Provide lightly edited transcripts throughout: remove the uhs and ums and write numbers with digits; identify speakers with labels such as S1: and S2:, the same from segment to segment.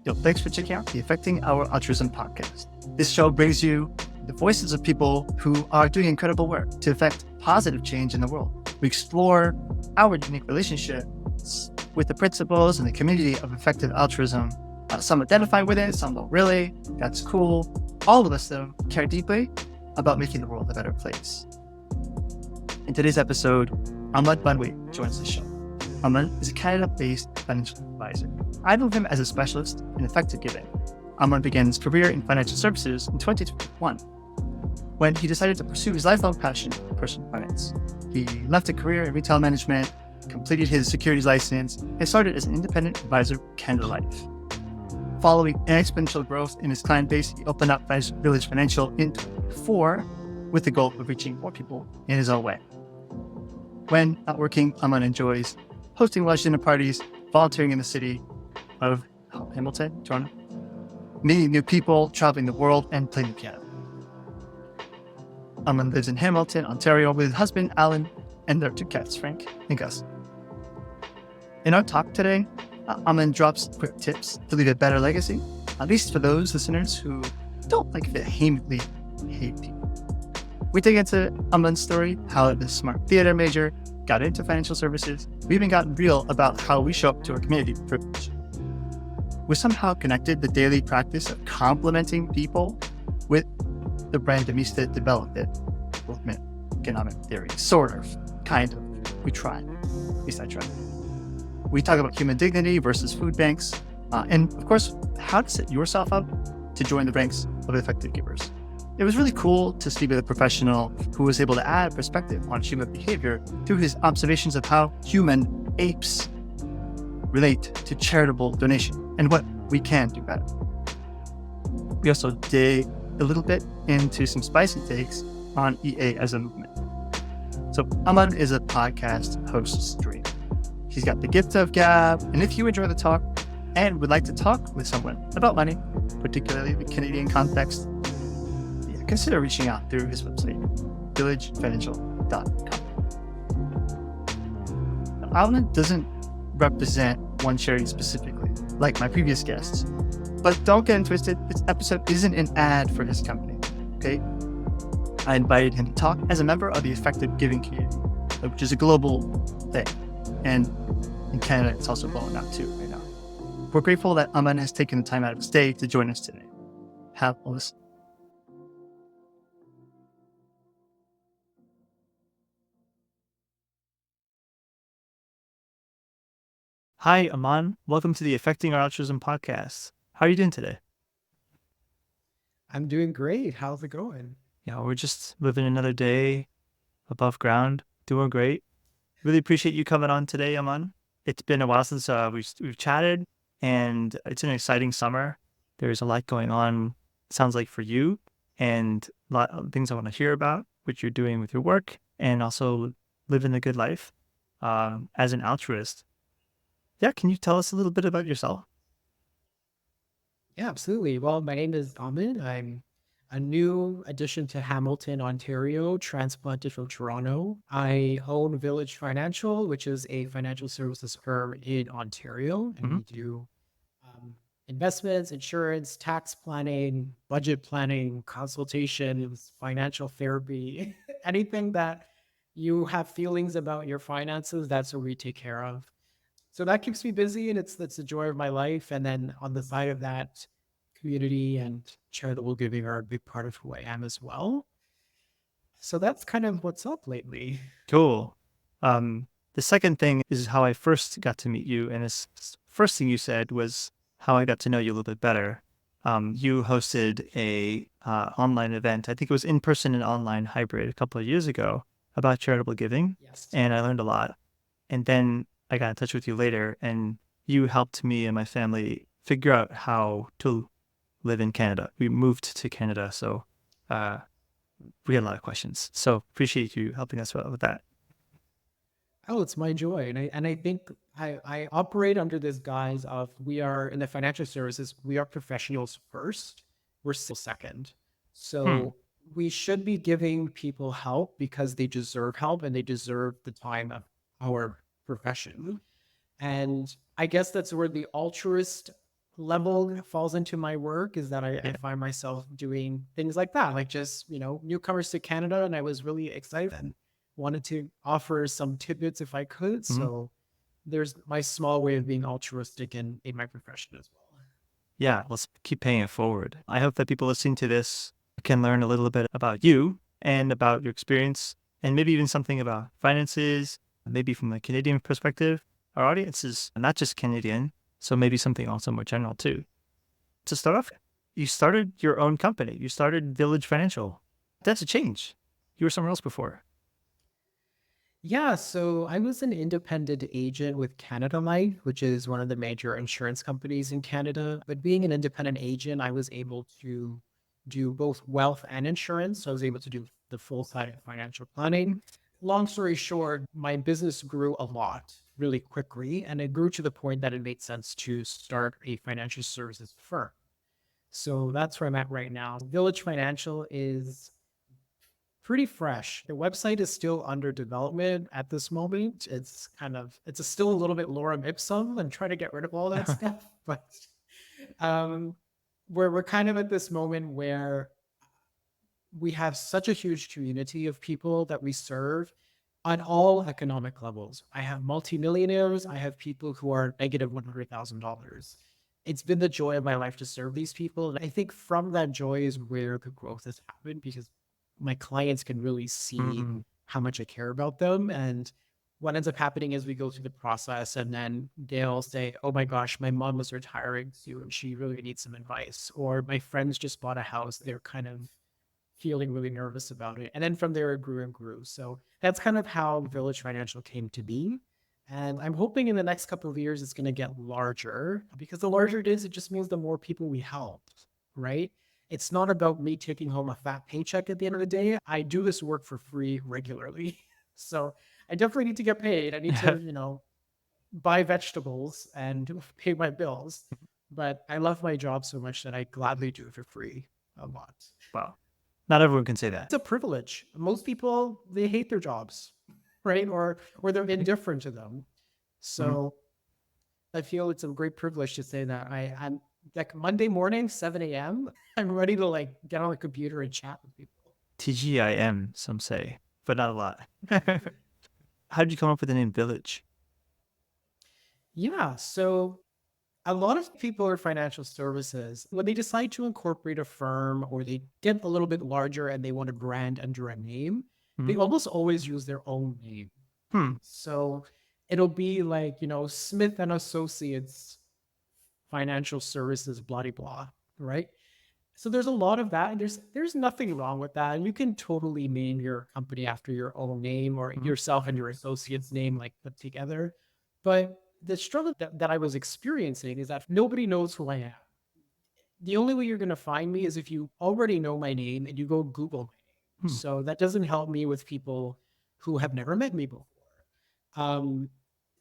S1: Yo, thanks for checking out the Affecting Our Altruism podcast. This show brings you the voices of people who are doing incredible work to affect positive change in the world. We explore our unique relationships with the principles and the community of effective altruism. Some identify with it, some don't really. That's cool. All of us, though, care deeply about making the world a better place. In today's episode, Aman Banwait joins the show. Aman is a Canada-based financial advisor. I know him as a specialist in effective giving. Aman began his career in financial services in 2021 when he decided to pursue his lifelong passion for personal finance. He left a career in retail management, completed his securities license, and started as an independent advisor with Canada Life. Following an exponential growth in his client base, he opened up Village Financial in 2024 with the goal of reaching more people in his own way. When not working, Aman enjoys hosting lunch dinner parties, volunteering in the city of Hamilton, Toronto, meeting new people, traveling the world, and playing the piano. Aman lives in Hamilton, Ontario, with his husband, Alan, and their two cats, Frank and Gus. In our talk today, Aman drops quick tips to leave a better legacy, at least for those listeners who don't like vehemently hate people. We dig into Aman's story, how the smart theater major got into financial services. We even got real about how we show up to our community with privilege. We somehow connected the daily practice of complimenting people with the randomista developed it, movement, economic theory, sort of, kind of. We try. At least I try. We talk about human dignity versus food banks, and of course, how to set yourself up to join the ranks of effective givers. It was really cool to speak with a professional who was able to add perspective on human behavior through his observations of how human apes relate to charitable donation and what we can do better. We also dig a little bit into some spicy takes on EA as a movement. So Aman is a podcast host's dream. He's got the gift of gab, and if you enjoy the talk and would like to talk with someone about money, particularly the Canadian context, consider reaching out through his website, villagefinancial.com. Alan doesn't represent one charity specifically, like my previous guests, but don't get it twisted, this episode isn't an ad for his company, okay? I invited him to talk as a member of the Effective Giving community, which is a global thing, and in Canada, it's also blowing up too right now. We're grateful that Aman has taken the time out of his day to join us today. Have a listen. Hi, Aman. Welcome to the Affecting Our Altruism podcast. How are you doing today?
S2: I'm doing great. How's it going?
S1: Yeah, we're just living another day above ground, doing great. Really appreciate you coming on today, Aman. It's been a while since we've chatted, and it's an exciting summer. There's a lot going on, sounds like, for you, and a lot of things I want to hear about, which you're doing with your work, and also living the good life as an altruist. Yeah, can you tell us a little bit about yourself?
S2: Yeah, absolutely. Well, my name is Aman. I'm a new addition to Hamilton, Ontario, transplanted from Toronto. I own Village Financial, which is a financial services firm in Ontario, and we do investments, insurance, tax planning, budget planning, consultations, financial therapy, anything that you have feelings about your finances, that's what we take care of. So that keeps me busy, and it's the joy of my life. And then on the side of that, community and charitable giving are a big part of who I am as well. So that's kind of what's up lately.
S1: Cool. The second thing is how I first got to meet you, and this first thing you said was how I got to know you a little bit better. You hosted a online event. I think it was in person and online hybrid a couple of years ago about charitable giving,
S2: Yes.
S1: and I learned a lot. And then I got in touch with you later, and you helped me and my family figure out how to live in Canada. We moved to Canada, so we had a lot of questions. So appreciate you helping us with that.
S2: Oh, it's my joy. And I think I operate under this guise of we are in the financial services, we are professionals first, we're still second. So we should be giving people help because they deserve help and they deserve the time of our profession. And I guess that's where the altruist level falls into my work is that I
S1: Yeah.
S2: find myself doing things like that, like just, newcomers to Canada. And I was really excited and wanted to offer some tidbits if I could.
S1: Mhm.
S2: So there's my small way of being altruistic in my profession as well.
S1: Yeah, let's keep paying it forward. I hope that people listening to this can learn a little bit about you and about your experience, and maybe even something about finances, maybe from a Canadian perspective. Our audience is not just Canadian, so maybe something also more general too. To start off, you started your own company. You started Village Financial. That's a change. You were somewhere else before.
S2: Yeah, so I was an independent agent with Canada Life, which is one of the major insurance companies in Canada. But being an independent agent, I was able to do both wealth and insurance. So I was able to do the full side of financial planning. Long story short, my business grew a lot really quickly, and it grew to the point that it made sense to start a financial services firm. So that's where I'm at right now. Village Financial is pretty fresh. The website is still under development at this moment. It's still a little bit lorem ipsum and trying to get rid of all that stuff. But um, we're kind of at this moment where we have such a huge community of people that we serve on all economic levels. I have multimillionaires. I have people who are negative $100,000. It's been the joy of my life to serve these people. And I think from that joy is where the growth has happened because my clients can really see
S1: Mm.
S2: how much I care about them. And what ends up happening is we go through the process and then they'll say, oh my gosh, my mom is retiring soon. She really needs some advice. Or my friends just bought a house. They're kind of feeling really nervous about it. And then from there, it grew and grew. So that's kind of how Village Financial came to be. And I'm hoping in the next couple of years, it's going to get larger because the larger it is, it just means the more people we help, right? It's not about me taking home a fat paycheck at the end of the day. I do this work for free regularly. So I definitely need to get paid. I need to, buy vegetables and pay my bills. But I love my job so much that I gladly do it for free a lot.
S1: Wow. Not everyone can say that.
S2: It's a privilege. Most people, they hate their jobs, right? Or they're indifferent to them.
S1: Mhm.
S2: So I feel it's a great privilege to say that I'm like Monday morning, 7 a.m. I'm ready to like get on the computer and chat with people.
S1: TGIM, some say, but not a lot. How did you come up with the name Village?
S2: Yeah. So a lot of people in financial services, when they decide to incorporate a firm or they get a little bit larger and they want to brand under a name, they
S1: Mhm.
S2: almost always use their own name.
S1: Hmm.
S2: So it'll be like, Smith and Associates Financial Services, blah, blah, blah, right? So there's a lot of that. And there's nothing wrong with that. And you can totally name your company after your own name or
S1: Mhm.
S2: yourself and your associate's name like put together. But the struggle that I was experiencing is that nobody knows who I am. The only way you're going to find me is if you already know my name and you go Google my name.
S1: Hmm.
S2: So that doesn't help me with people who have never met me before. Um,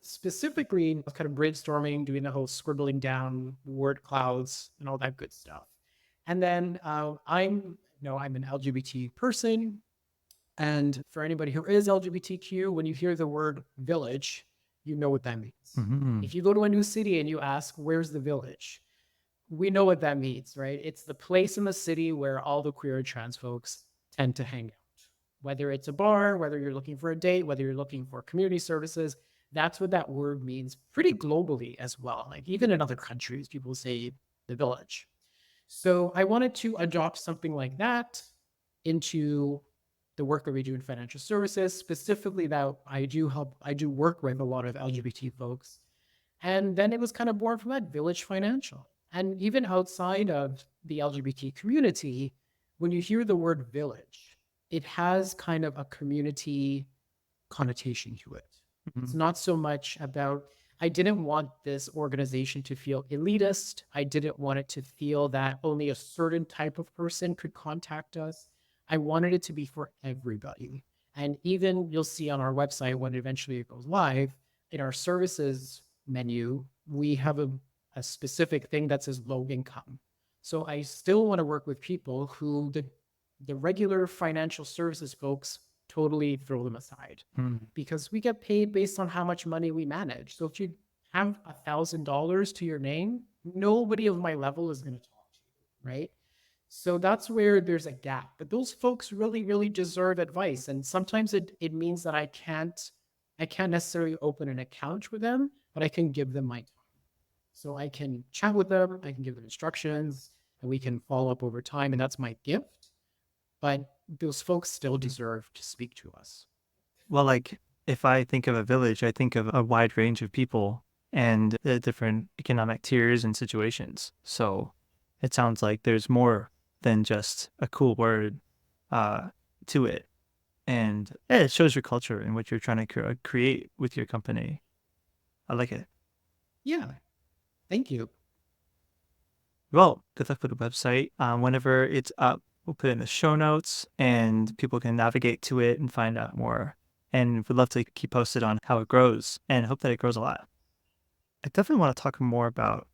S2: Specifically, I was kind of brainstorming, doing the whole scribbling down word clouds and all that good stuff. And then I'm an LGBT person. And for anybody who is LGBTQ, when you hear the word village, you know what that means.
S1: Mhm.
S2: If you go to a new city and you ask, where's the village? We know what that means, right? It's the place in the city where all the queer and trans folks tend to hang out. Whether it's a bar, whether you're looking for a date, whether you're looking for community services, that's what that word means pretty globally as well. Like even in other countries, people say the village. So I wanted to adopt something like that into the work that we do in financial services, specifically that I do work with a lot of LGBT folks. And then it was kind of born from that Village Financial. And even outside of the LGBT community, when you hear the word village, it has kind of a community connotation to it. It's
S1: Mhm.
S2: not so much about, I didn't want this organization to feel elitist. I didn't want it to feel that only a certain type of person could contact us. I wanted it to be for everybody. And even you'll see on our website when eventually it goes live, in our services menu, we have a specific thing that says low income. So I still want to work with people who the regular financial services folks totally throw them aside
S1: Mhm.
S2: because we get paid based on how much money we manage. So if you have $1,000 to your name, nobody of my level is going to talk to you, right? So that's where there's a gap. But those folks really, really deserve advice. And sometimes it means that I can't necessarily open an account with them, but I can give them my time. So I can chat with them, I can give them instructions, and we can follow up over time. And that's my gift. But those folks still deserve to speak to us.
S3: Well, like if I think of a village, I think of a wide range of people and the different economic tiers and situations. So it sounds like there's more than just a cool word to it. And yeah, it shows your culture and what you're trying to create with your company. I like it.
S2: Yeah. Thank you.
S3: Well, good luck with the website. Whenever it's up, we'll put it in the show notes and people can navigate to it and find out more. And we'd love to keep posted on how it grows and hope that it grows a lot. I definitely want to talk more about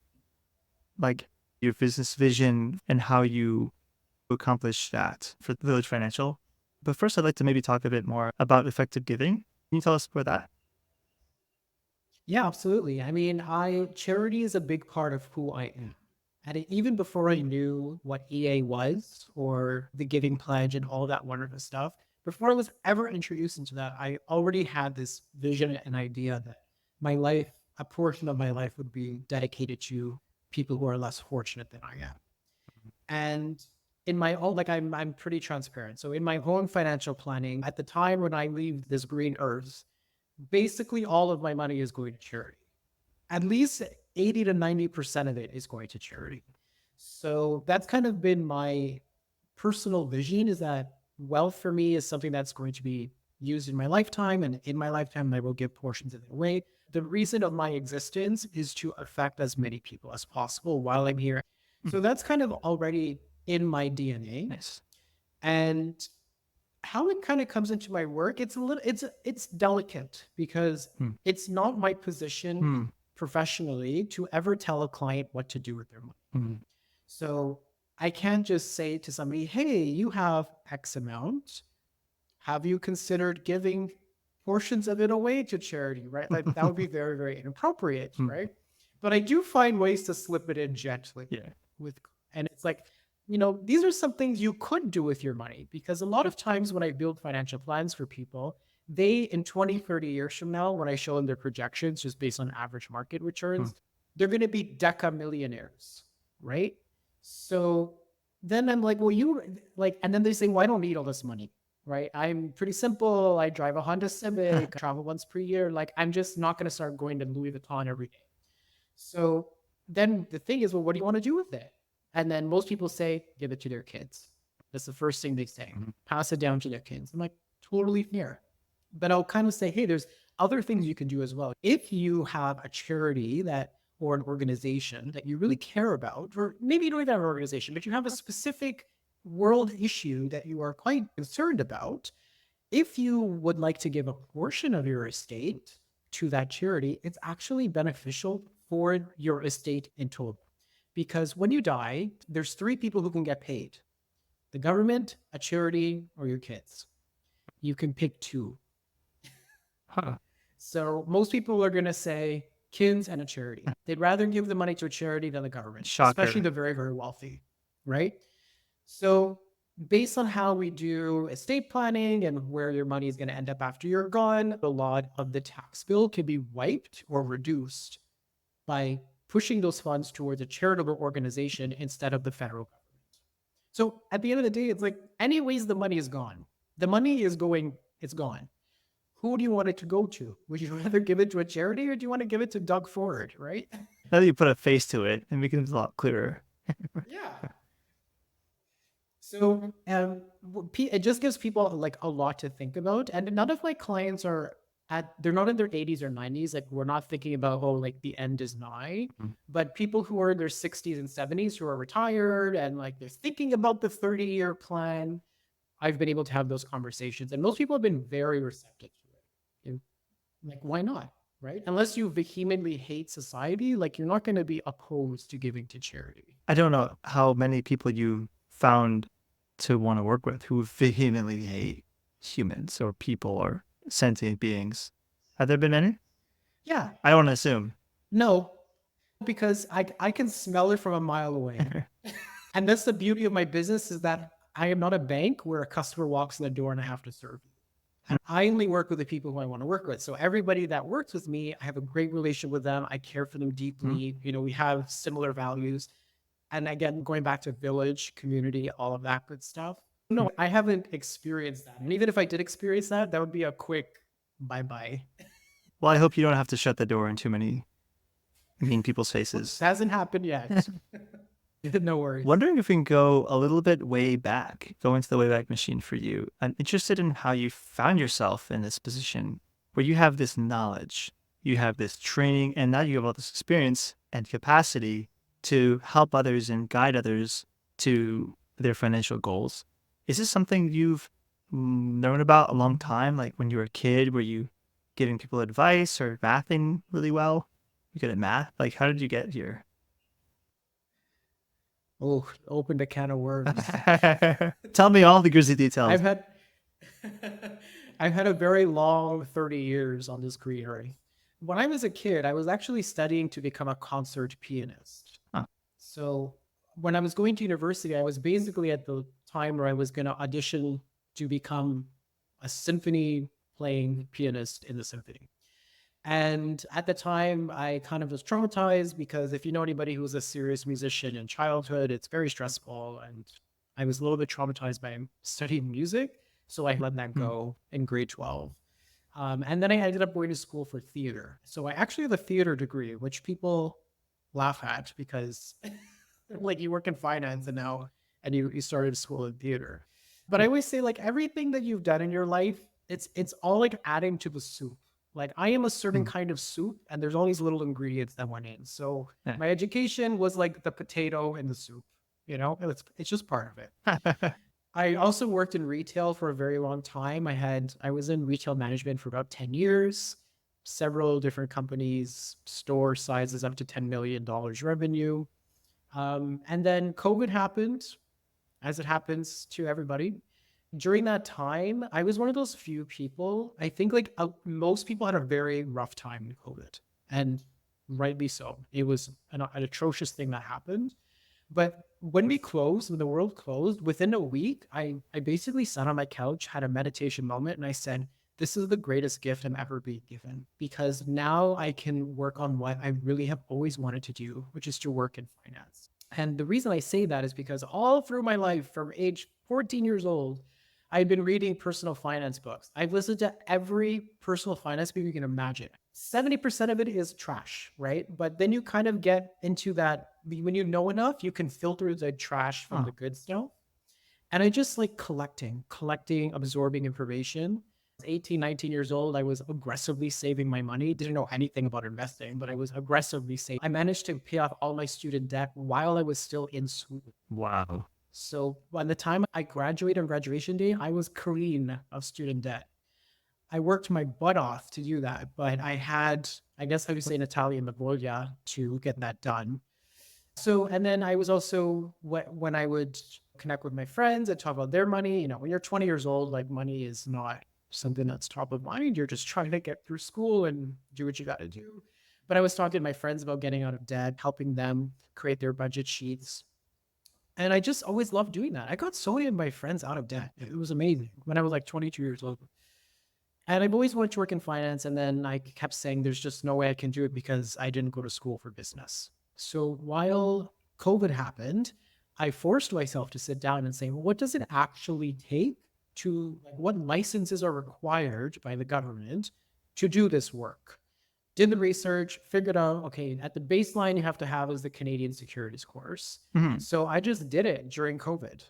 S3: like your business vision and how you accomplish that for Village Financial. But first, I'd like to maybe talk a bit more about effective giving. Can you tell us about that?
S2: Yeah, absolutely. I mean, charity is a big part of who I am. And even before I knew what EA was or the Giving Pledge and all that wonderful stuff, before I was ever introduced into that, I already had this vision and idea that my life, a portion of my life would be dedicated to people who are less fortunate than I am. And in my own, like I'm pretty transparent. So in my own financial planning, at the time when I leave this green earth, basically all of my money is going to charity. At least 80 to 90% of it is going to charity. So that's kind of been my personal vision, is that wealth for me is something that's going to be used in my lifetime. And in my lifetime, I will give portions of it away. The reason of my existence is to affect as many people as possible while I'm here. So that's kind of already in my DNA.
S3: Nice.
S2: And how it kind of comes into my work, it's delicate because it's not my position professionally to ever tell a client what to do with their money. So I can't just say to somebody, hey, you have X amount. Have you considered giving portions of it away to charity, right? Like that would be very, very inappropriate, right? But I do find ways to slip it in gently.
S3: Yeah.
S2: And it's like, these are some things you could do with your money, because a lot of times when I build financial plans for people, they, in 20, 30 years from now, when I show them their projections, just based on average market returns, they're going to be deca millionaires, right? So then I'm like, well, and then they say, well, I don't need all this money, right? I'm pretty simple. I drive a Honda Civic, I travel once per year. Like, I'm just not going to start going to Louis Vuitton every day. So then the thing is, well, what do you want to do with it? And then most people say, give it to their kids. That's the first thing they say. Pass it down to their kids. I'm like, totally fair. But I'll kind of say, hey, there's other things you can do as well. If you have a charity or an organization that you really care about, or maybe you don't even have an organization, but you have a specific world issue that you are quite concerned about, if you would like to give a portion of your estate to that charity, it's actually beneficial for your estate in total. Because when you die, there's 3 people who can get paid: the government, a charity, or your kids. You can pick 2. So most people are going to say kids and a charity. They'd rather give the money to a charity than the government, especially the very, very wealthy, right? So based on how we do estate planning and where your money is going to end up after you're gone, a lot of the tax bill can be wiped or reduced by pushing those funds towards a charitable organization instead of the federal government. So at the end of the day, it's like, anyways, the money is gone. The money is going, it's gone. Who do you want it to go to? Would you rather give it to a charity, or do you want to give it to Doug Ford, right?
S3: Now that you put a face to it, it becomes a lot clearer.
S2: Yeah. So it just gives people like a lot to think about. And none of my clients they're not in their 80s or 90s. Like, we're not thinking about, like the end is nigh. But people who are in their 60s and 70s who are retired and like they're thinking about the 30-year plan, I've been able to have those conversations. And most people have been very receptive to it. Like, why not? Right? Unless you vehemently hate society, like, you're not going to be opposed to giving to charity.
S3: I don't know how many people you found to want to work with who vehemently hate humans or people or sentient beings. Have there been any?
S2: Yeah.
S3: I don't assume.
S2: No, because I can smell it from a mile away. And that's the beauty of my business, is that I am not a bank where a customer walks in the door and I have to serve you. And I only work with the people who I want to work with. So everybody that works with me, I have a great relationship with them. I care for them deeply. You know, we have similar values. And again, going back to village, community, all of that good stuff. No, I haven't experienced that. And even if I did experience that, that would be a quick bye-bye.
S3: Well, I hope you don't have to shut the door in too many mean people's faces.
S2: It hasn't happened yet. No worries.
S3: Wondering if we can go a little bit way back, go into the Wayback Machine for you. I'm interested in how you found yourself in this position where you have this knowledge, you have this training, and now you have all this experience and capacity to help others and guide others to their financial goals. Is this something you've known about a long time? Like when you were a kid, were you giving people advice or mathing really well? You good at math? Like, how did you get here?
S2: Oh, opened a can of worms.
S3: Tell me all the grisly details.
S2: I've had I've had a very long 30 years on this career. When I was a kid, I was actually studying to become a concert pianist.
S3: Huh.
S2: So when I was going to university, I was basically at the time where I was going to audition to become a symphony playing pianist in the symphony. And at the time, I kind of was traumatized because if you know anybody who was a serious musician in childhood, it's very stressful. And I was a little bit traumatized by studying music. So I let that go in grade 12. And then I ended up going to school for theater. So I actually have a theater degree, which people laugh at because like you work in finance and you started school in theater. But I always say like everything that you've done in your life, it's all like adding to the soup. Like I am a certain kind of soup and there's all these little ingredients that went in. So my education was like the potato in the soup, you know, it's just part of it. I also worked in retail for a very long time. I was in retail management for about 10 years, several different companies, store sizes up to $10 million revenue. And then COVID happened, as it happens to everybody. During that time, I was one of those few people. I think like most people had a very rough time in COVID, and rightly so. It was an atrocious thing that happened. But when the world closed, within a week, I basically sat on my couch, had a meditation moment, and I said, this is the greatest gift I'm ever being given, because now I can work on what I really have always wanted to do, which is to work in finance. And the reason I say that is because all through my life, from age 14 years old, I've been reading personal finance books. I've listened to every personal finance book you can imagine. 70% of it is trash, right? But then you kind of get into that, when you know enough, you can filter the trash from the good stuff. And I just like collecting, absorbing information. 18, 19 years old, I was aggressively saving my money. Didn't know anything about investing, but I was aggressively saving. I managed to pay off all my student debt while I was still in school.
S3: Wow.
S2: So by the time I graduated on graduation day, I was clean of student debt. I worked my butt off to do that, but I had, I guess I would say in Italian, la voglia to get that done. So, and then I was also, when I would connect with my friends and talk about their money, you know, when you're 20 years old, like money is not something that's top of mind. You're just trying to get through school and do what you got to do. But I was talking to my friends about getting out of debt, helping them create their budget sheets. And I just always loved doing that. I got so many of my friends out of debt. It was amazing when I was like 22 years old. And I've always wanted to work in finance. And then I kept saying, there's just no way I can do it because I didn't go to school for business. So while COVID happened, I forced myself to sit down and say, well, what does it actually take to, like, what licenses are required by the government to do this work? Did the research, figured out, okay, at the baseline you have to have is the Canadian Securities course. So I just did it during COVID.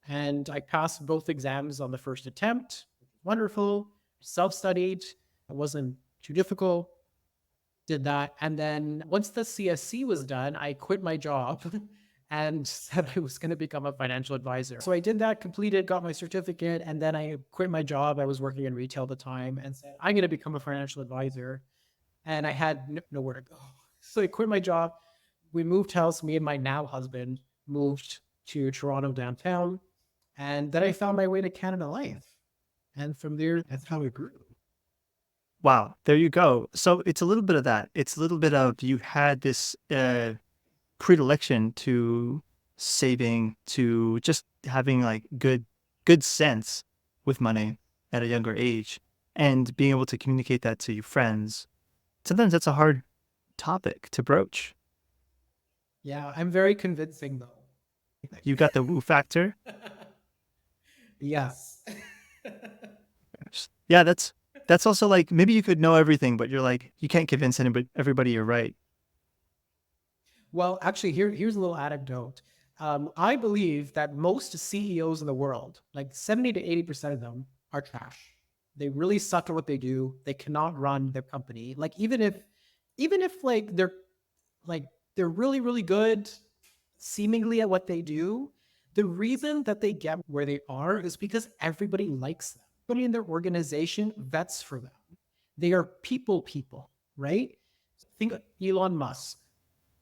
S2: And I passed both exams on the first attempt. Wonderful. Self-studied. It wasn't too difficult. Did that. And then once the CSC was done, I quit my job and said I was going to become a financial advisor. So I did that, completed, got my certificate, and then I quit my job. I was working in retail at the time and said, I'm going to become a financial advisor. And I had nowhere to go. So I quit my job. We moved house. Me and my now husband moved to Toronto downtown. And then I found my way to Canada Life. And from there, that's how it grew.
S3: Wow, there you go. So it's a little bit of that. It's a little bit of you had this predilection to saving, to just having like good sense with money at a younger age, and being able to communicate that to your friends. Sometimes that's a hard topic to broach.
S2: Yeah, I'm very convincing though.
S3: You got the woo factor.
S2: Yes.
S3: Yeah, that's also like maybe you could know everything, but you're like you can't convince everybody you're right.
S2: Well, actually, here's a little anecdote. I believe that most CEOs in the world, like 70 to 80% of them, are trash. They really suck at what they do. They cannot run their company. Like even if like they're really, really good seemingly at what they do, the reason that they get where they are is because everybody likes them. Everybody in their organization vets for them. They are people, right? Think of Elon Musk,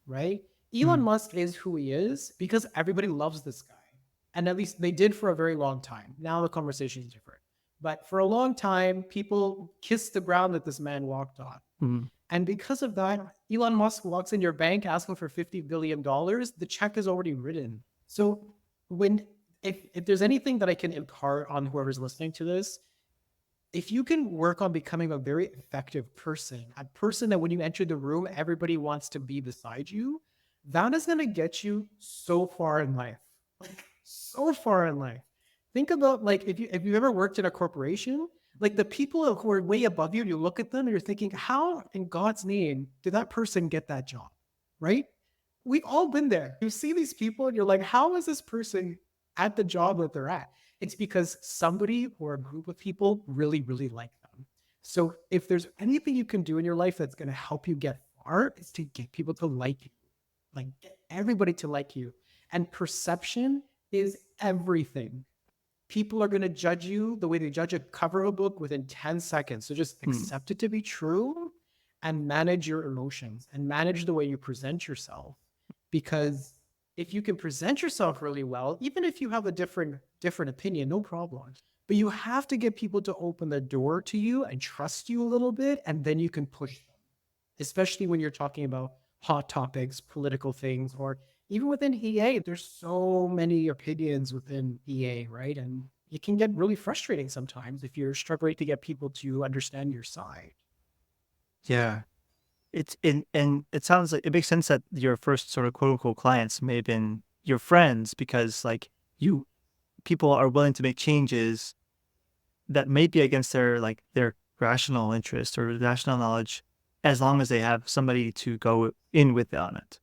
S2: right? Elon
S3: Mm.
S2: Musk is who he is because everybody loves this guy. And at least they did for a very long time. Now the conversation is different. But for a long time, people kissed the ground that this man walked on.
S3: Mm.
S2: And because of that, Elon Musk walks in your bank asking for $50 billion. The check is already written. So when if there's anything that I can impart on whoever's listening to this, if you can work on becoming a very effective person, a person that when you enter the room, everybody wants to be beside you, that is going to get you so far in life. Like so far in life. Think about like if you've ever worked in a corporation, like the people who are way above you, you look at them and you're thinking, how in God's name did that person get that job? Right? We've all been there. You see these people and you're like, how is this person at the job that they're at? It's because somebody or a group of people really, really like them. So if there's anything you can do in your life that's going to help you get far, it's to get people to like you, like get everybody to like you. And perception is everything. People are going to judge you the way they judge a cover of a book within 10 seconds. So just accept it to be true and manage your emotions and manage the way you present yourself. Because if you can present yourself really well, even if you have a different opinion, no problem. But you have to get people to open the door to you and trust you a little bit, and then you can push them. Especially when you're talking about hot topics, political things, or even within EA, there's so many opinions within EA, right? And it can get really frustrating sometimes if you're struggling to get people to understand your side.
S3: Yeah. It's in and it sounds like it makes sense that your first sort of quote unquote clients may have been your friends because like you people are willing to make changes that may be against their rational interest or rational knowledge as long as they have somebody to go in with on it.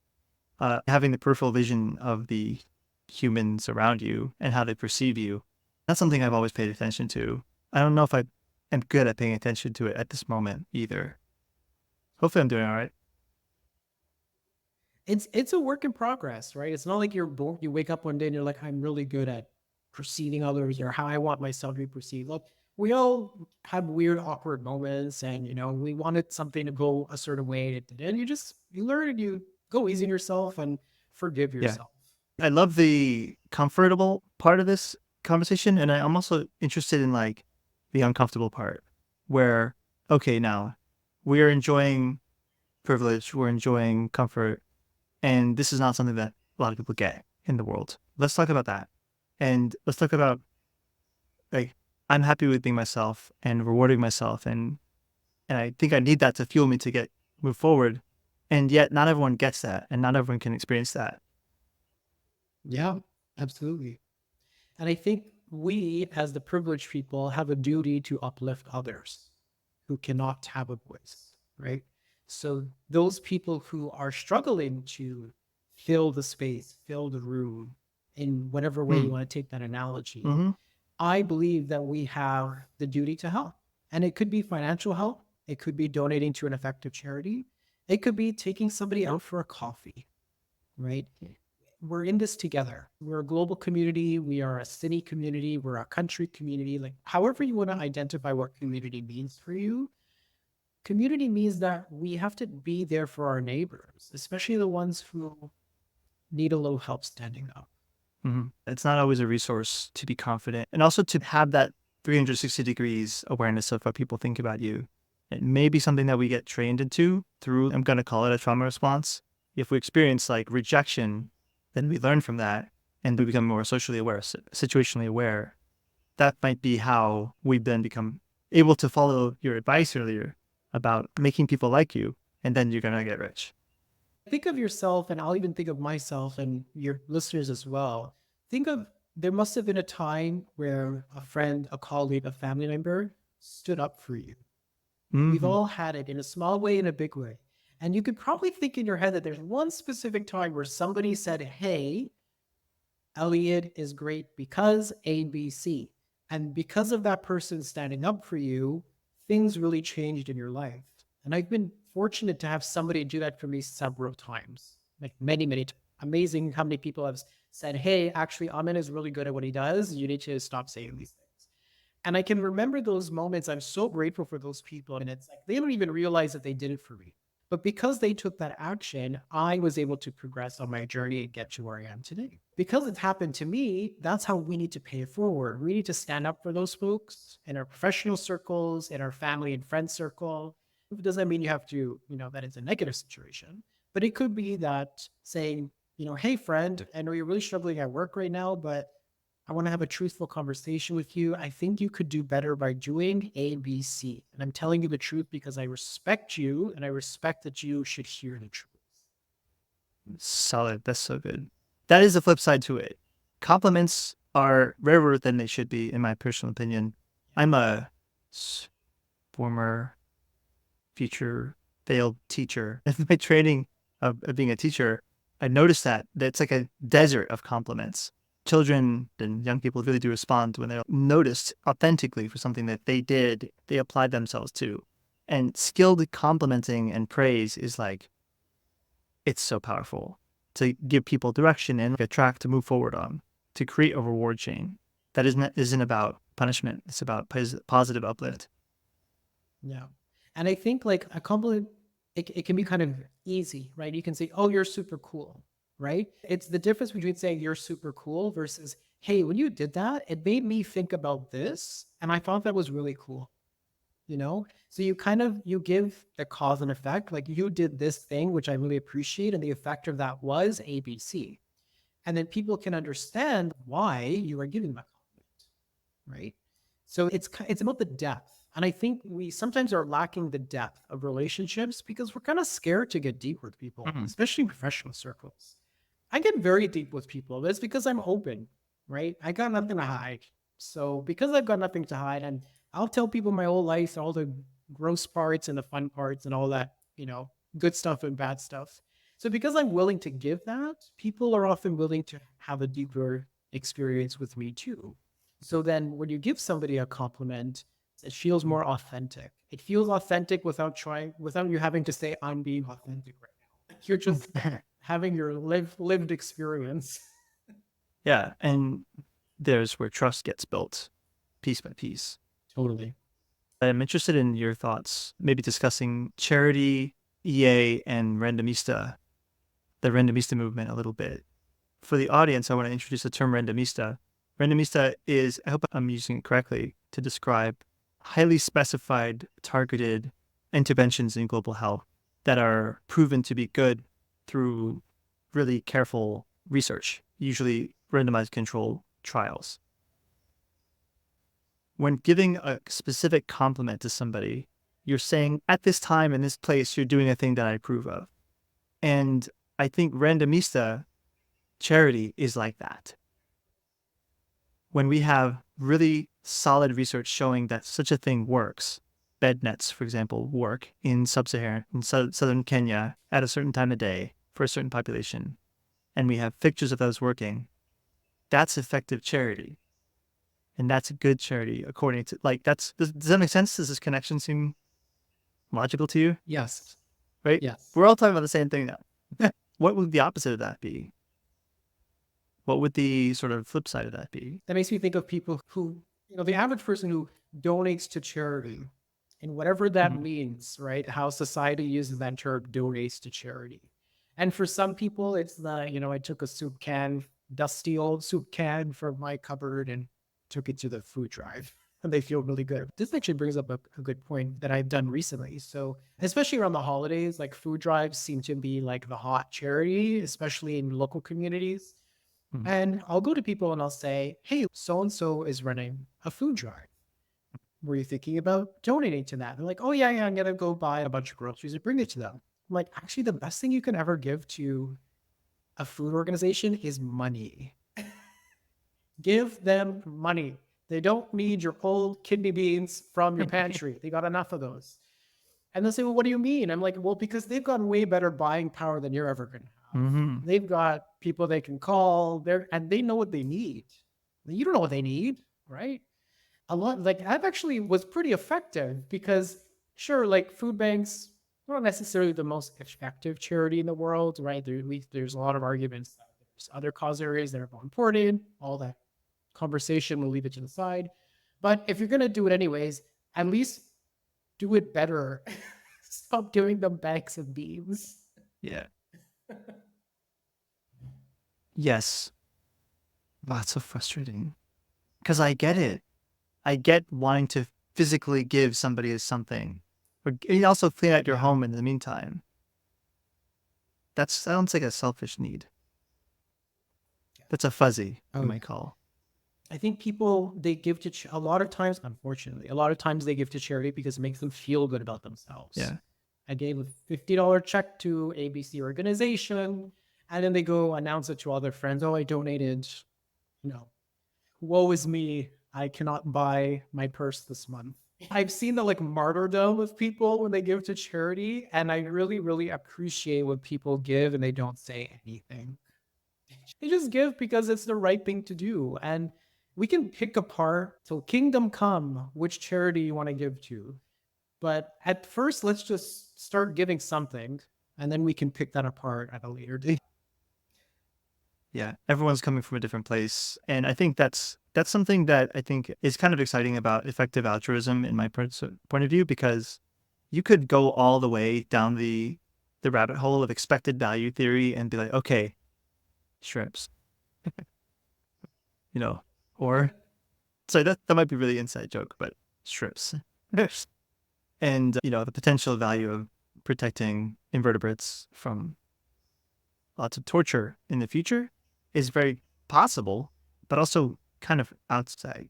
S3: Having the peripheral vision of the humans around you and how they perceive you. That's something I've always paid attention to. I don't know if I am good at paying attention to it at this moment either. Hopefully I'm doing all right.
S2: It's a work in progress, right? It's not like you wake up one day and you're like, I'm really good at perceiving others or how I want myself to be perceived. Look, we all have weird, awkward moments, and we wanted something to go a certain way, and you learn and you go easy on yourself and forgive
S3: Yeah.
S2: yourself.
S3: I love the comfortable part of this conversation, and I'm also interested in like the uncomfortable part where, okay, now we're enjoying privilege, we're enjoying comfort, and this is not something that a lot of people get in the world. Let's talk about that. And let's talk about like I'm happy with being myself and rewarding myself and I think I need that to fuel me to move forward. And yet not everyone gets that and not everyone can experience that.
S2: Yeah, absolutely. And I think we, as the privileged people, have a duty to uplift others who cannot have a voice, right? So those people who are struggling to fill the space, fill the room, in whatever way you
S3: Mm.
S2: want to take that analogy,
S3: Mm-hmm.
S2: I believe that we have the duty to help. And it could be financial help. It could be donating to an effective charity. It could be taking somebody out for a coffee, right? We're in this together. We're a global community. We are a city community. We're a country community. Like, however you want to identify what community means for you, community means that we have to be there for our neighbors, especially the ones who need a little help standing up.
S3: Mm-hmm. It's not always a resource to be confident and also to have that 360 degrees awareness of what people think about you. It may be something that we get trained into through, I'm going to call it a trauma response. If we experience like rejection, then we learn from that and we become more socially aware, situationally aware. That might be how we then become able to follow your advice earlier about making people like you, and then you're going to get rich.
S2: Think of yourself, and I'll even think of myself and your listeners as well. Think of, there must have been a time where a friend, a colleague, a family member stood up for you. We've
S3: Mhm.
S2: all had it in a small way, in a big way. And you could probably think in your head that there's one specific time where somebody said, hey, Elliot is great because A, B, C. And because of that person standing up for you, things really changed in your life. And I've been fortunate to have somebody do that for me several times, like many, many times. Amazing how many people have said, hey, actually, Aman is really good at what he does. You need to stop saying these things. And I can remember those moments. I'm so grateful for those people. And it's like, they don't even realize that they did it for me. But because they took that action, I was able to progress on my journey and get to where I am today. Because it's happened to me, that's how we need to pay it forward. We need to stand up for those folks in our professional circles, in our family and friend circle. It doesn't mean you have to, that it's a negative situation, but it could be that saying, hey, friend, I know you're really struggling at work right now, but I want to have a truthful conversation with you. I think you could do better by doing A, B, C. And I'm telling you the truth because I respect you and I respect that you should hear the truth.
S3: Solid. That's so good. That is the flip side to it. Compliments are rarer than they should be, in my personal opinion. I'm a former, future, failed teacher. In my training of being a teacher, I noticed that it's like a desert of compliments. Children and young people really do respond when they're noticed authentically for something that they did, they applied themselves to. And skilled complimenting and praise is like, it's so powerful to give people direction and a track to move forward on, to create a reward chain that isn't about punishment. It's about positive uplift.
S2: Yeah. And I think like a compliment, it can be kind of easy, right? You can say, oh, you're super cool, right? It's the difference between saying you're super cool versus, hey, when you did that, it made me think about this. And I thought that was really cool. So you give the cause and effect, like you did this thing which I really appreciate, and the effect of that was ABC, and then people can understand why you are giving them a compliment, right? So it's about the depth, and I think we sometimes are lacking the depth of relationships because we're kind of scared to get deep with people,
S3: Mhm.
S2: especially in professional circles. I get very deep with people. That's because I'm open, right? I got nothing to hide. So because I've got nothing to hide, and I'll tell people my whole life, all the gross parts and the fun parts and all that, good stuff and bad stuff. So because I'm willing to give that, people are often willing to have a deeper experience with me too. So then when you give somebody a compliment, it feels more authentic. It feels authentic without you having to say, I'm being authentic right now. You're just having your lived experience.
S3: Yeah. And there's where trust gets built piece by piece.
S2: Totally.
S3: I'm interested in your thoughts, maybe discussing charity, EA, and randomista, the randomista movement a little bit. For the audience, I want to introduce the term randomista. Randomista is, I hope I'm using it correctly, to describe highly specified, targeted interventions in global health that are proven to be good through really careful research, usually randomized control trials. When giving a specific compliment to somebody, you're saying, at this time in this place, you're doing a thing that I approve of. And I think randomista charity is like that. When we have really solid research showing that such a thing works, bed nets, for example, work in southern Kenya at a certain time of day for a certain population, and we have pictures of those working, that's effective charity. And that's a good charity according to, does that make sense? Does this connection seem logical to you?
S2: Yes.
S3: Right?
S2: Yes.
S3: We're all talking about the same thing now. What would the opposite of that be? What would the sort of flip side of that be?
S2: That makes me think of people who, the average person who donates to charity and whatever that
S3: Mhm.
S2: means, right? How society uses that term, donates to charity. And for some people, it's I took a soup can, dusty old soup can from my cupboard and took it to the food drive. and they feel really good. This actually brings up a good point that I've done recently. So especially around the holidays, like food drives seem to be like the hot charity, especially in local communities.
S3: Mhm.
S2: And I'll go to people and I'll say, hey, so-and-so is running a food drive. Were you thinking about donating to that? They're like, oh yeah, I'm going to go buy a bunch of groceries and bring it to them. I'm like, actually, the best thing you can ever give to a food organization is money. Give them money. They don't need your old kidney beans from your pantry. They got enough of those. And they'll say, well, what do you mean? I'm like, well, because they've got way better buying power than you're ever going to have.
S3: Mm-hmm.
S2: They've got people they can call there and they know what they need. You don't know what they need, right? A lot, like I've actually was pretty effective because sure, like food banks, not necessarily the most effective charity in the world, right? There's a lot of arguments that there's other cause areas that are more important, all that conversation, we'll leave it to the side. But if you're going to do it anyways, at least do it better. Stop giving them bags of beans.
S3: Yeah. Yes. Wow, it's so frustrating. Because I get it. I get wanting to physically give somebody something. Or you also clean out your home in the meantime. That sounds like a selfish need. That's a fuzzy, you might call.
S2: I think people, they give to, a lot of times, unfortunately, a lot of times they give to charity because it makes them feel good about themselves.
S3: Yeah.
S2: I gave a $50 check to ABC organization, and then they go announce it to all their friends. Oh, I donated, woe is me. I cannot buy my purse this month. I've seen the like martyrdom of people when they give to charity, and I really, really appreciate when people give and they don't say anything. They just give because it's the right thing to do. And we can pick apart, so kingdom come, which charity you want to give to. But at first, let's just start giving something, and then we can pick that apart at a later date.
S3: Yeah, everyone's coming from a different place. And I think that's something that I think is kind of exciting about effective altruism in my point of view, because you could go all the way down the rabbit hole of expected value theory and be like, okay, shrimps, or sorry, that might be really inside joke, but shrimps. And, the potential value of protecting invertebrates from lots of torture in the future is very possible, but also kind of outside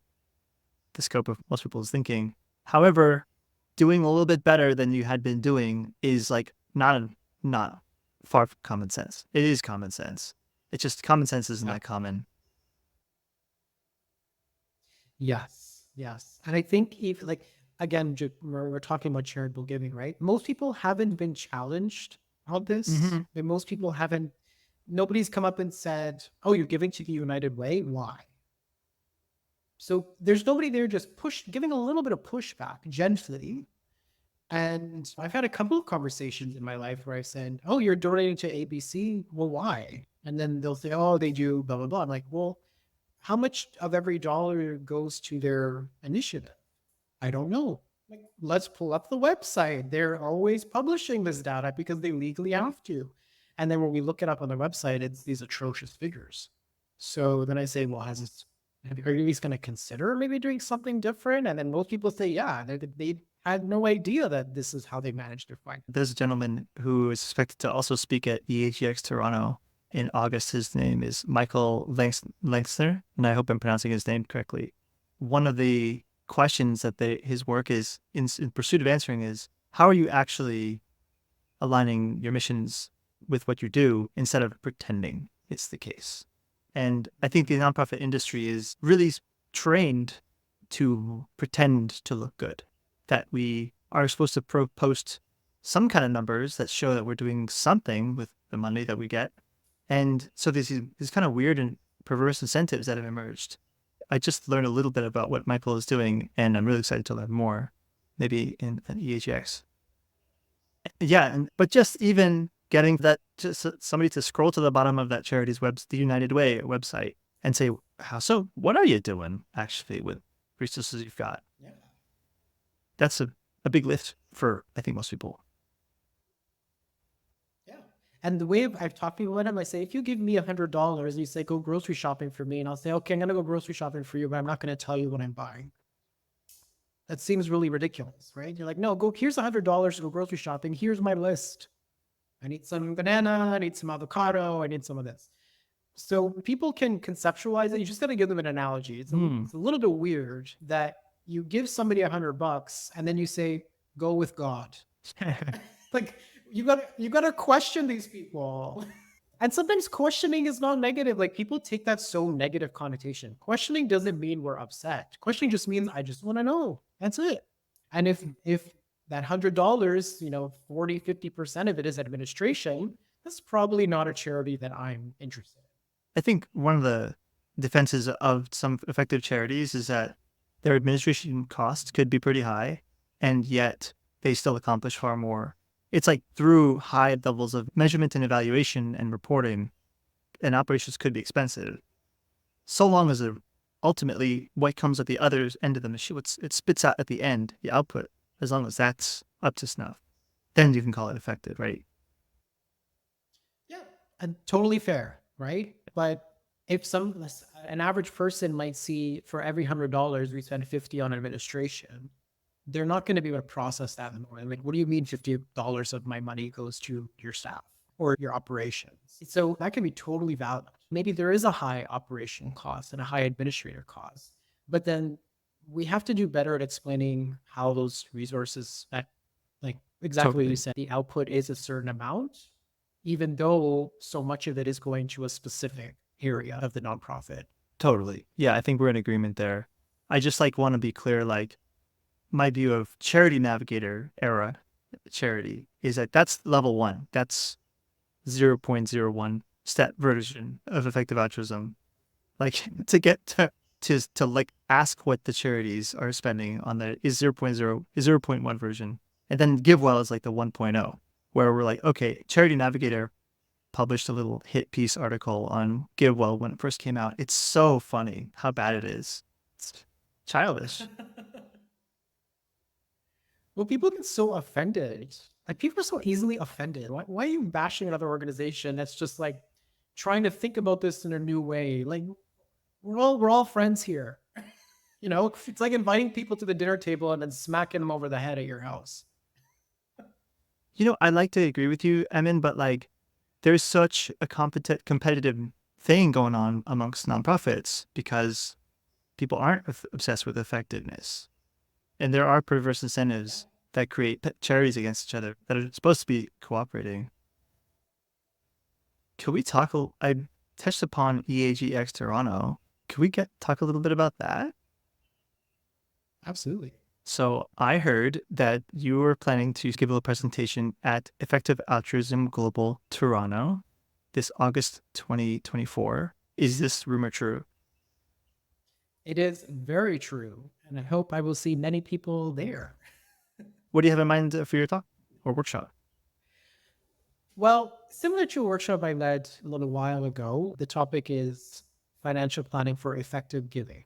S3: the scope of most people's thinking. However, doing a little bit better than you had been doing is like not far from common sense. It is common sense. It's just common sense isn't that common.
S2: Yes. And I think if again, we're talking about charitable giving, right? Most people haven't been challenged on this.
S3: Mm-hmm.
S2: And most people haven't, nobody's come up and said, oh, you're giving to the United Way? Why? So there's nobody there just giving a little bit of pushback gently. And I've had a couple of conversations in my life where I said, oh, you're donating to ABC? Well, why? And then they'll say, oh, they do blah, blah, blah. I'm like, well, how much of every dollar goes to their initiative? I don't know. Like, let's pull up the website. They're always publishing this data because they legally have to. And then when we look it up on the website, it's these atrocious figures. So then I say, well, are you at least going to consider maybe doing something different? And then most people say, yeah, they had no idea that this is how they manage their finance.
S3: There's a gentleman who is expected to also speak at EAGxToronto in August. His name is Michael Lenczner, and I hope I'm pronouncing his name correctly. One of the questions that his work is in pursuit of answering is, how are you actually aligning your missions with what you do instead of pretending it's the case? And I think the nonprofit industry is really trained to pretend to look good, that we are supposed to post some kind of numbers that show that we're doing something with the money that we get. And so there's these kind of weird and perverse incentives that have emerged. I just learned a little bit about what Michael is doing, and I'm really excited to learn more, maybe in EAGx. Yeah, but just even getting somebody to scroll to the bottom of that charity's the United Way website and say, so what are you doing actually with resources you've got?
S2: Yeah.
S3: That's a big lift for, I think, most people.
S2: Yeah. And the way I've talked to people about them, I say, if you give me $100 and you say, go grocery shopping for me, and I'll say, okay, I'm going to go grocery shopping for you, but I'm not going to tell you what I'm buying. That seems really ridiculous, right? You're like, no, go, here's $100 to go grocery shopping. Here's my list. I need some banana, I need some avocado, I need some of this. So people can conceptualize it. You just got to give them an analogy. It's a little bit weird that you give somebody $100 and then you say, go with God. Like you gotta question these people. And sometimes questioning is not negative. Like people take that so negative connotation. Questioning doesn't mean we're upset. Questioning just means I just want to know. That's it. And if that $100, 40, 50% of it is administration, that's probably not a charity that I'm interested in.
S3: I think one of the defenses of some effective charities is that their administration costs could be pretty high, and yet they still accomplish far more. It's like through high levels of measurement and evaluation and reporting, and operations could be expensive. So long as ultimately what comes at the other end of the machine, what it spits out at the end, the output, as long as that's up to snuff, then you can call it effective, right?
S2: Yeah, and totally fair, right? But if an average person might see for every $100 we spend 50 on administration, they're not going to be able to process that in the morning. Like, what do you mean $50 of my money goes to your staff or your operations? So that can be totally valid. Maybe there is a high operation cost and a high administrator cost, but then we have to do better at explaining how those resources that, like exactly what you said, the output is a certain amount, even though so much of it is going to a specific area of the nonprofit.
S3: Totally. Yeah, I think we're in agreement there. I just want to be clear, my view of Charity Navigator era charity is that that's level 1. That's 0.01 step version of effective altruism. To get to ask what the charities are spending on that is 0.1 version. And then GiveWell is the 1.0, where we're like, okay, Charity Navigator published a little hit piece article on GiveWell when it first came out. It's so funny how bad it is. It's childish.
S2: Well, people get so offended. Like people are so easily offended. Why are you bashing another organization that's just trying to think about this in a new way? Like we're all friends here. It's like inviting people to the dinner table and then smacking them over the head at your house.
S3: I'd like to agree with you, Emin, but there's such a competitive thing going on amongst nonprofits because people aren't obsessed with effectiveness. And there are perverse incentives that create charities against each other that are supposed to be cooperating. Could we talk? I touched upon EAGxToronto. Could we talk a little bit about that?
S2: Absolutely.
S3: So I heard that you were planning to give a presentation at Effective Altruism Global Toronto this August 2024. Is this rumor true?
S2: It is very true. And I hope I will see many people there.
S3: What do you have in mind for your talk or workshop?
S2: Well, similar to a workshop I led a little while ago, the topic is financial planning for effective giving.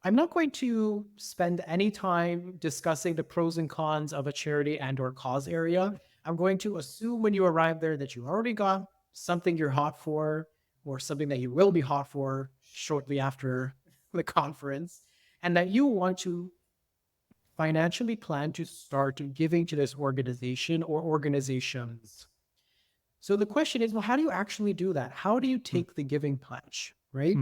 S2: I'm not going to spend any time discussing the pros and cons of a charity and or cause area. I'm going to assume when you arrive there that you already got something you're hot for or something that you will be hot for shortly after the conference, and that you want to financially plan to start giving to this organization or organizations. So the question is, well, how do you actually do that? How do you take the giving pledge, right?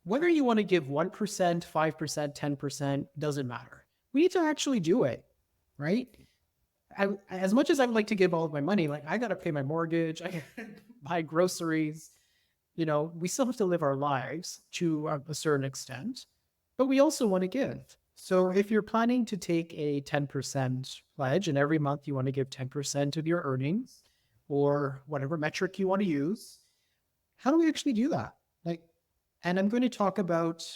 S2: Whether you want to give 1%, 5%, 10%, doesn't matter. We need to actually do it, right? As much as I would like to give all of my money, I got to pay my mortgage, I gotta buy groceries, we still have to live our lives to a certain extent, but we also want to give. So if you're planning to take a 10% pledge and every month you want to give 10% of your earnings or whatever metric you want to use, how do we actually do that? And I'm going to talk about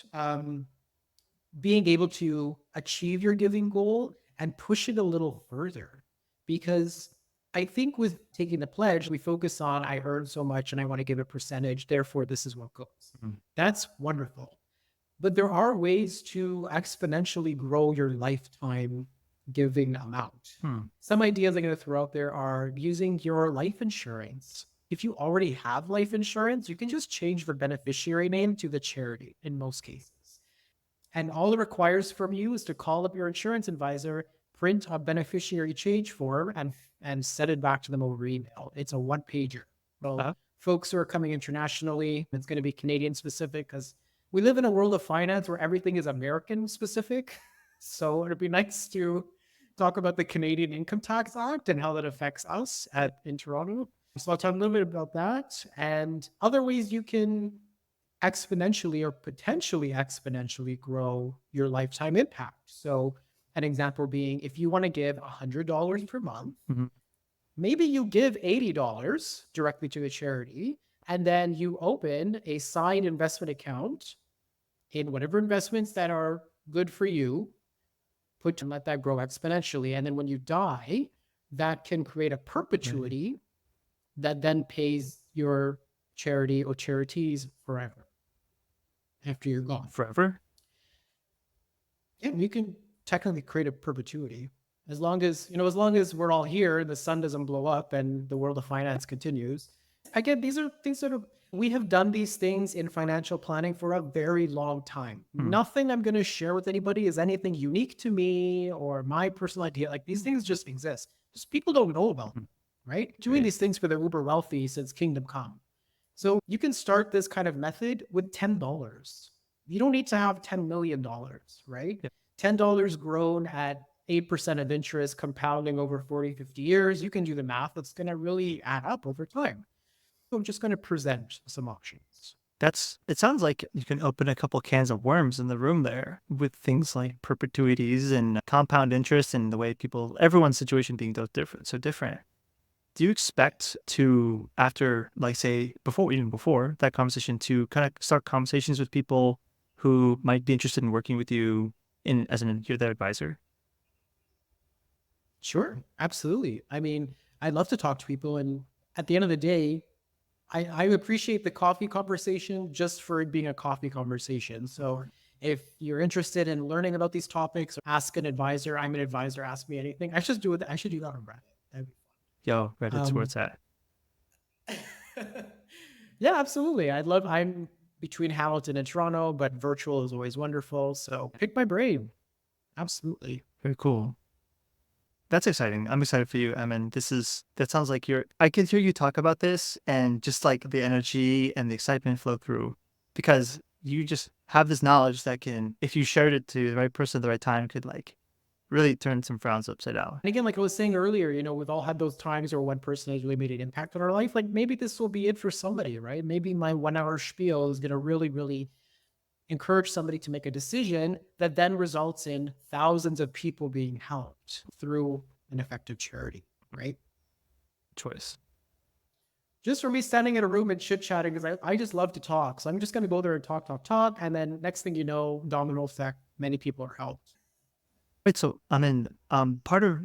S2: being able to achieve your giving goal and push it a little further. Because I think with taking the pledge, we focus on, I earn so much and I want to give a percentage, therefore this is what goes. That's wonderful. But there are ways to exponentially grow your lifetime giving amount. Some ideas I'm going to throw out there are using your life insurance. If you already have life insurance, you can just change the beneficiary name to the charity in most cases. And all it requires from you is to call up your insurance advisor, print a beneficiary change form, and send it back to them over email. It's a one-pager. So
S3: Uh-huh.
S2: folks who are coming internationally, it's going to be Canadian specific because we live in a world of finance where everything is American specific. So it'd be nice to talk about the Canadian Income Tax Act and how that affects us in Toronto. So I'll talk a little bit about that and other ways you can exponentially or potentially exponentially grow your lifetime impact. So an example being, if you want to give $100 per month,
S3: Mhm.
S2: maybe you give $80 directly to a charity, and then you open a side investment account in whatever investments that are good for you, put and let that grow exponentially. And then when you die, that can create a perpetuity that then pays your charity or charities forever after you're gone.
S3: Forever?
S2: Yeah, you can technically create a perpetuity as long as, as long as we're all here and the sun doesn't blow up and the world of finance continues. Again, these are things that we have done these things in financial planning for a very long time. Nothing I'm going to share with anybody is anything unique to me or my personal idea. Like these things just exist. Just people don't know about them, right? Doing these things for the uber wealthy since kingdom come. So you can start this kind of method with $10. You don't need to have $10 million, right?
S3: Yep.
S2: $10 grown at 8% of interest compounding over 40, 50 years. You can do the math. It's going to really add up over time. So I'm just going to present some options.
S3: It sounds like you can open a couple cans of worms in the room there with things like perpetuities and compound interest and the way everyone's situation being so different. Do you expect to, after, like, say, even before that conversation, to kind of start conversations with people who might be interested in working with you you're their advisor?
S2: Sure, absolutely. I mean, I'd love to talk to people. And at the end of the day, I appreciate the coffee conversation just for it being a coffee conversation. So if you're interested in learning about these topics, ask an advisor. I'm an advisor. Ask me anything. I should do it. I should do that on Reddit. That'd be
S3: Yo, Reddit's where it's at.
S2: Yeah, absolutely. I'm between Hamilton and Toronto, but virtual is always wonderful. So pick my brain. Absolutely.
S3: Very cool. That's exciting. I'm excited for you, Emin. That sounds like I can hear you talk about this and just like the energy and the excitement flow through because you just have this knowledge that can, if you shared it to the right person at the right time, could like really turn some frowns upside down.
S2: And again, like I was saying earlier, we've all had those times where one person has really made an impact on our life. Like maybe this will be it for somebody, right? Maybe my 1 hour spiel is going to really, really encourage somebody to make a decision that then results in thousands of people being helped through an effective charity, right?
S3: Choice.
S2: Just for me standing in a room and chit-chatting, because I just love to talk. So I'm just going to go there and talk. And then next thing you know, domino effect, many people are helped.
S3: Right. So, part of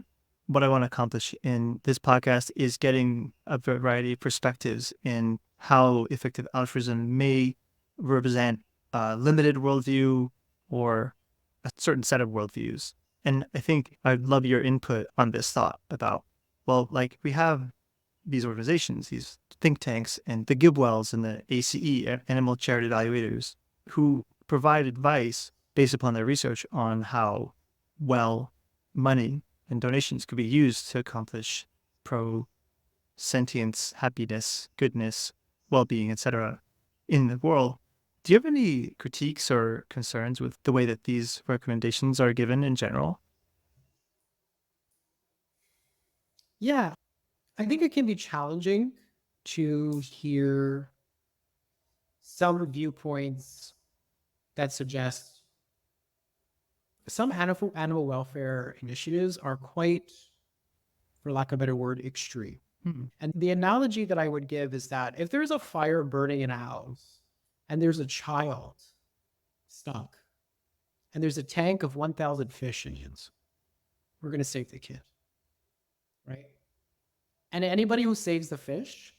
S3: what I want to accomplish in this podcast is getting a variety of perspectives in how effective altruism may represent a limited worldview or a certain set of worldviews. And I think I'd love your input on this thought about, well, like we have these organizations, these think tanks, and the Gibwells and the ACE, Animal Charity Evaluators, who provide advice based upon their research on how well money and donations could be used to accomplish sentience, happiness, goodness, well-being, etc. in the world. Do you have any critiques or concerns with the way that these recommendations are given in general?
S2: Yeah, I think it can be challenging to hear some viewpoints that suggest some animal welfare initiatives are quite, for lack of a better word, extreme. And the analogy that I would give is that if there's a fire burning in a house and there's a child stuck and there's a tank of 1,000 fish in it, we're going to save the kid, right? And anybody who saves the fish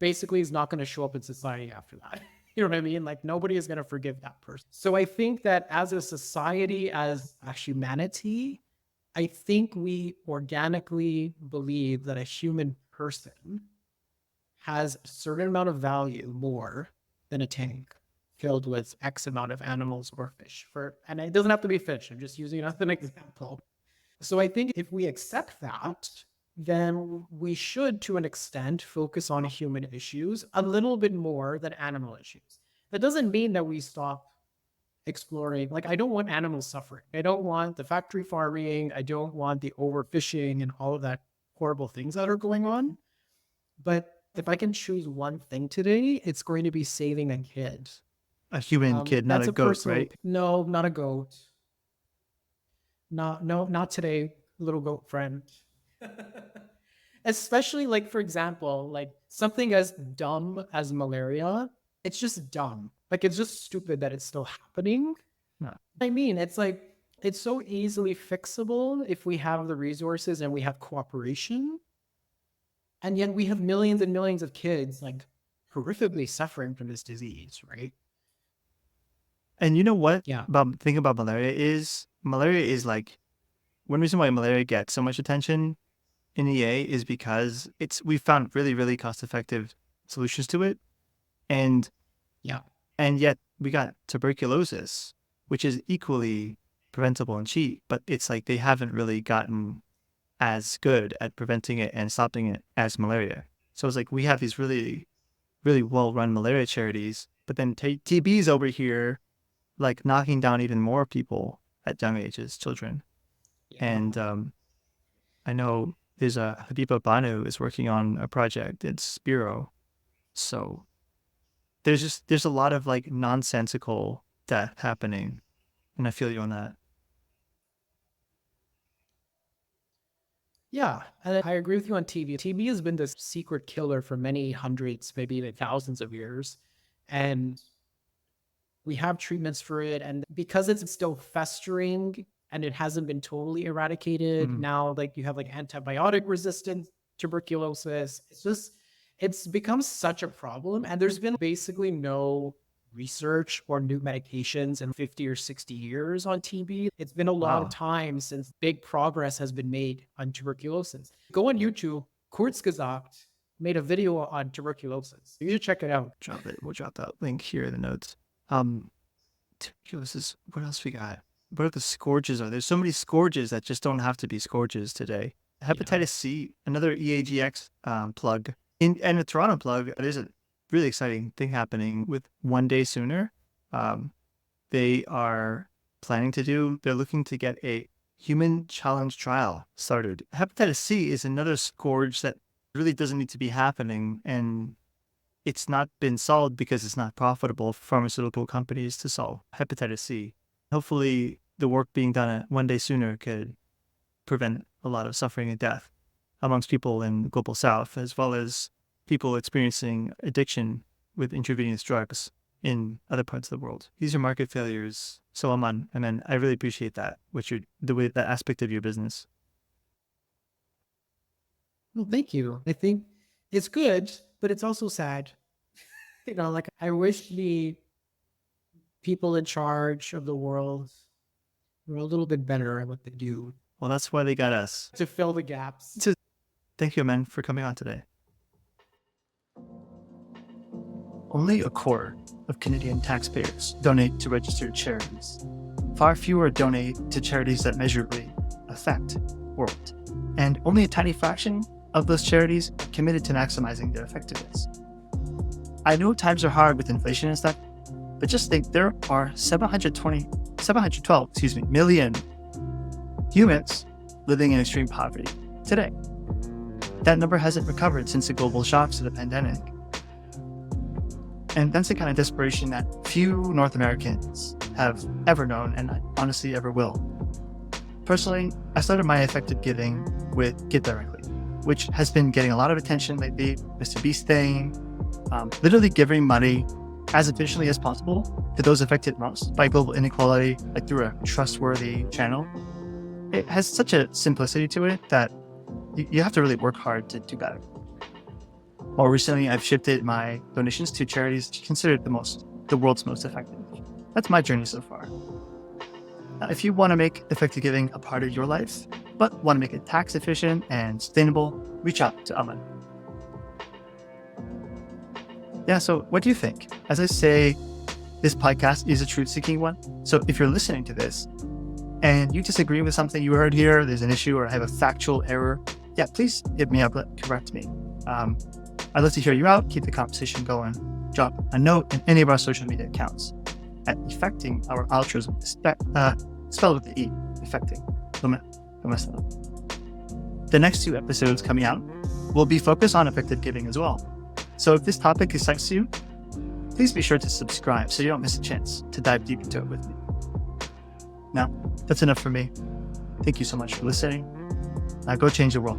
S2: basically is not going to show up in society after that. You know what I mean? Like nobody is going to forgive that person. So I think that as a society, as a humanity, I think we organically believe that a human person has a certain amount of value more than a tank. killed with X amount of animals or fish. And it doesn't have to be fish. I'm just using it as an example. So I think if we accept that, then we should, to an extent, focus on human issues a little bit more than animal issues. That doesn't mean that we stop exploring. Like, I don't want animals suffering. I don't want the factory farming. I don't want the overfishing and all of that horrible things that are going on. But if I can choose one thing today, it's going to be saving a kid.
S3: A human kid, not
S2: That's
S3: a goat,
S2: personal
S3: right?
S2: No, not a goat. Not today, little goat friend. Especially, like, for example, like something as dumb as malaria. It's just dumb. Like, it's just stupid that it's still happening.
S3: No.
S2: I mean, it's like, it's so easily fixable if we have the resources and we have cooperation. And yet we have millions and millions of kids, like, horrifically suffering from this disease, right?
S3: And you know what?
S2: Yeah.
S3: About thing about malaria is like, one reason why malaria gets so much attention in EA is because we found really, really cost-effective solutions to it. And
S2: Yeah.
S3: and yet we got tuberculosis, which is equally preventable and cheap, but it's like they haven't really gotten as good at preventing it and stopping it as malaria. So it's like we have these really, really well-run malaria charities, but then TB is over here, like knocking down even more people at young ages, children.
S2: Yeah.
S3: And I know there's Habiba Banu is working on a project at Spiro. So there's a lot of like nonsensical death happening, and I feel you on that.
S2: Yeah, and I agree with you on TB. TB has been this secret killer for many hundreds, maybe even thousands of years. And we have treatments for it. And because it's still festering and it hasn't been totally eradicated, now like you have like antibiotic resistant tuberculosis. It's become such a problem. And there's been basically no research or new medications in 50 or 60 years on TB. It's been a long time since big progress has been made on tuberculosis. Go on YouTube, Kurzgesagt made a video on tuberculosis. You should check it out.
S3: Drop it. We'll drop that link here in the notes. Tuberculosis. What else we got? What are the scourges? There's so many scourges that just don't have to be scourges today. Hepatitis C, another EAGX plug. And a Toronto plug, there's a really exciting thing happening with One Day Sooner. They are they're looking to get a human challenge trial started. Hepatitis C is another scourge that really doesn't need to be happening, and it's not been solved because it's not profitable for pharmaceutical companies to solve hepatitis C. Hopefully the work being done at One Day Sooner could prevent a lot of suffering and death amongst people in the global south, as well as people experiencing addiction with intravenous drugs in other parts of the world. These are market failures. So Aman, I really appreciate that, that aspect of your business.
S2: Well, thank you. I think it's good, but it's also sad. Like, I wish the people in charge of the world were a little bit better at what they do.
S3: Well, that's why they got us.
S2: To fill the gaps.
S3: Thank you, Aman, for coming on today.
S1: Only a quarter of Canadian taxpayers donate to registered charities. Far fewer donate to charities that measurably affect the world. And only a tiny fraction of those charities are committed to maximizing their effectiveness. I know times are hard with inflation and stuff, but just think there are 712 million humans living in extreme poverty today. That number hasn't recovered since the global shocks of the pandemic. And that's the kind of desperation that few North Americans have ever known, and honestly ever will. Personally, I started my effective giving with Give Directly, which has been getting a lot of attention lately. Mr. Beast thing, literally giving money as efficiently as possible to those affected most by global inequality, like through a trustworthy channel. It has such a simplicity to it that you have to really work hard to do better. More recently, I've shifted my donations to charities considered the world's most effective. That's my journey so far. Now, if you want to make effective giving a part of your life, but want to make it tax efficient and sustainable, reach out to Aman. Yeah, so what do you think? As I say, This podcast is a truth-seeking one. So if you're listening to this and you disagree with something you heard here, there's an issue or I have a factual error, yeah, please hit me up, correct me. I'd love to hear you out, keep the conversation going. Drop a note in any of our social media accounts at Effecting. Our outros spelled with the E, Effecting. The next 2 episodes coming out will be focused on effective giving as well. So if this topic excites you, please be sure to subscribe so you don't miss a chance to dive deep into it with me. Now, that's enough for me. Thank you so much for listening. Now go change the world.